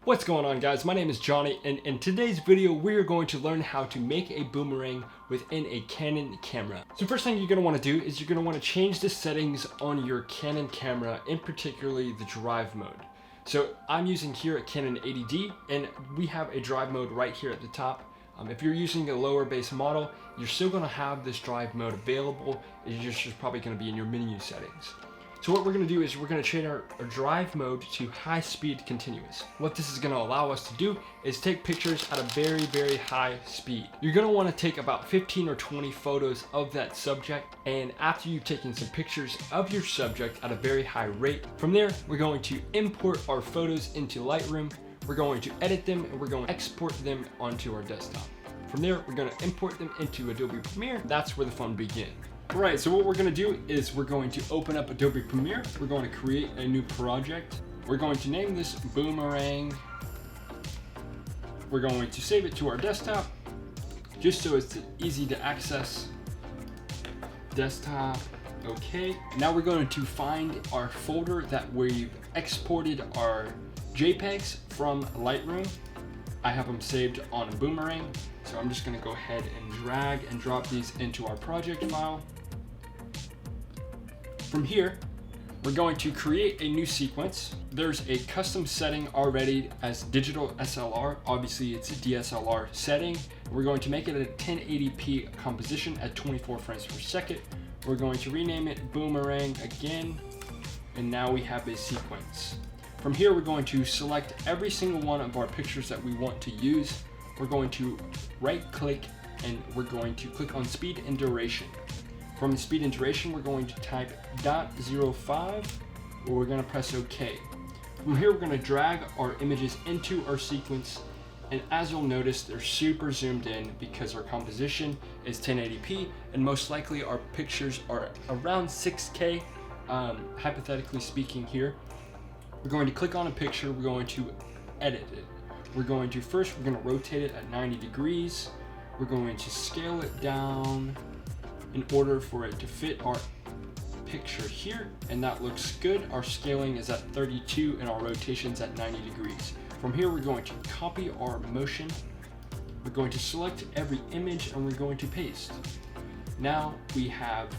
What's going on, guys? My name is Johnny, and in today's video we're going to learn how to make a boomerang within a Canon camera. So first thing you're going to want to do is you're going to want to change the settings on your Canon camera, in particularly the drive mode. So I'm using here a Canon 80D, and we have a drive mode right here at the top. If you're using a lower base model, you're still going to have this drive mode available. It's just probably going to be in your menu settings. So what we're going to do is we're going to change our drive mode to high speed continuous. What this is going to allow us to do is take pictures at a very, very high speed. You're going to want to take about 15 or 20 photos of that subject, and after you've taken some pictures of your subject at a very high rate, from there we're going to import our photos into Lightroom, we're going to edit them, and we're going to export them onto our desktop. From there we're going to import them into Adobe Premiere. That's where the fun begins. Alright, so what we're going to do is we're going to open up Adobe Premiere. We're going to create a new project. We're going to name this Boomerang. We're going to save it to our desktop, just so it's easy to access. Desktop, okay. Now we're going to find our folder that we've exported our JPEGs from Lightroom. I have them saved on Boomerang, so I'm just going to go ahead and drag and drop these into our project file. From here, we're going to create a new sequence. There's a custom setting already as digital SLR. Obviously, it's a DSLR setting. We're going to make it a 1080p composition at 24 frames per second. We're going to rename it Boomerang again, and now we have a sequence. From here, we're going to select every single one of our pictures that we want to use. We're going to right-click, and we're going to click on speed and duration. From the speed and duration, we're going to type 0.05, or we're going to press OK. From here, we're going to drag our images into our sequence, and as you'll notice, they're super zoomed in because our composition is 1080p, and most likely our pictures are around 6K, hypothetically speaking here. We're going to click on a picture, we're going to edit it. We're going to rotate it at 90 degrees. We're going to scale it down in order for it to fit our picture here, and that looks good. Our scaling is at 32 and our rotation's at 90 degrees. From here, we're going to copy our motion. We're going to select every image and we're going to paste. Now we have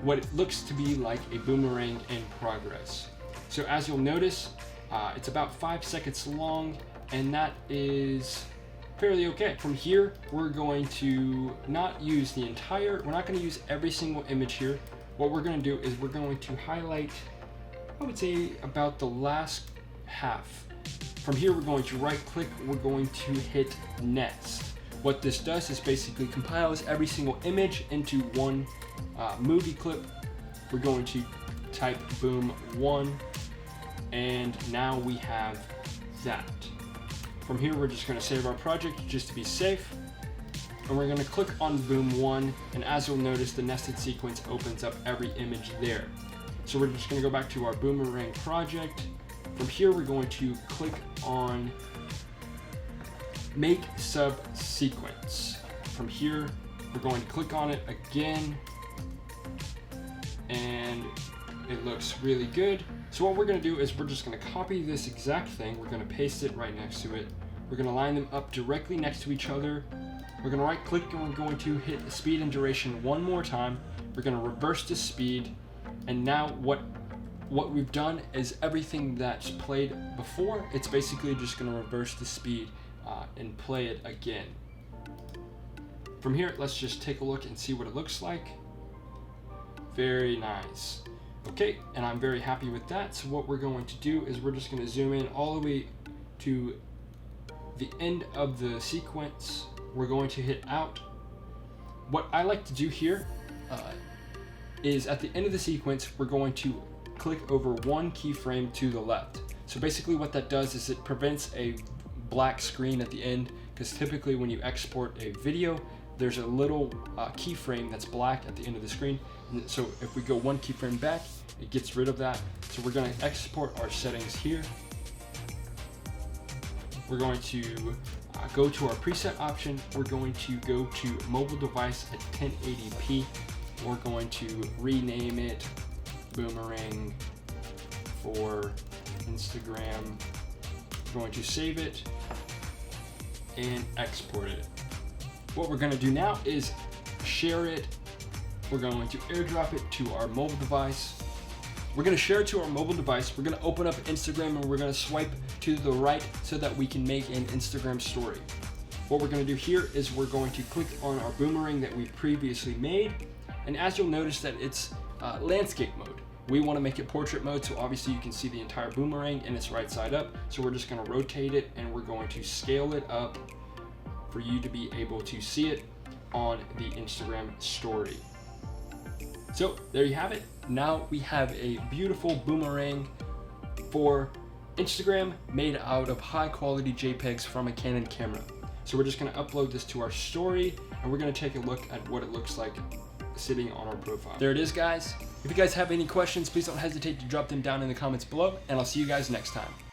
what it looks to be like a boomerang in progress. So as you'll notice, it's about 5 seconds long, and that is fairly okay. From here, we're going to not use we're not going to use every single image here. What we're going to do is we're going to highlight, I would say, about the last half. From here, we're going to right click, we're going to hit nest. What this does is basically compiles every single image into one movie clip. We're going to type boom 1, and now we have that. From here, we're just going to save our project just to be safe, and we're going to click on boom 1, and as you'll notice, the nested sequence opens up every image there. So we're just going to go back to our boomerang project. From here, we're going to click on make sub sequence. From here, we're going to click on it again, and it looks really good. So what we're going to do is we're just going to copy this exact thing. We're going to paste it right next to it. We're going to line them up directly next to each other. We're going to right click, and we're going to hit speed and duration one more time. We're going to reverse the speed, and now what we've done is everything that's played before, it's basically just going to reverse the speed and play it again. From here, let's just take a look and see what it looks like. Very nice. Okay, and I'm very happy with that. So what we're going to do is we're just going to zoom in all the way to the end of the sequence. We're going to hit out. What I like to do here is at the end of the sequence, we're going to click over one keyframe to the left. So basically what that does is it prevents a black screen at the end, because typically when you export a video, there's a little keyframe that's black at the end of the screen. And so if we go one keyframe back, it gets rid of that. So we're going to export our settings here. We're going to go to our preset option. We're going to go to mobile device at 1080p. We're going to rename it Boomerang for Instagram going to save it and export it. What we're gonna do now is share it. We're going to airdrop it to our mobile device. We're gonna share it to our mobile device. We're gonna open up Instagram and we're gonna swipe to the right so that we can make an Instagram story. What we're gonna do here is we're going to click on our boomerang that we previously made. And as you'll notice that it's landscape mode. We wanna make it portrait mode, so obviously you can see the entire boomerang and it's right side up. So we're just gonna rotate it and we're going to scale it up for you to be able to see it on the Instagram story. So there you have it. Now we have a beautiful boomerang for Instagram made out of high quality JPEGs from a Canon camera. So we're just gonna upload this to our story and we're gonna take a look at what it looks like sitting on our profile. There it is, guys. If you guys have any questions, please don't hesitate to drop them down in the comments below, and I'll see you guys next time.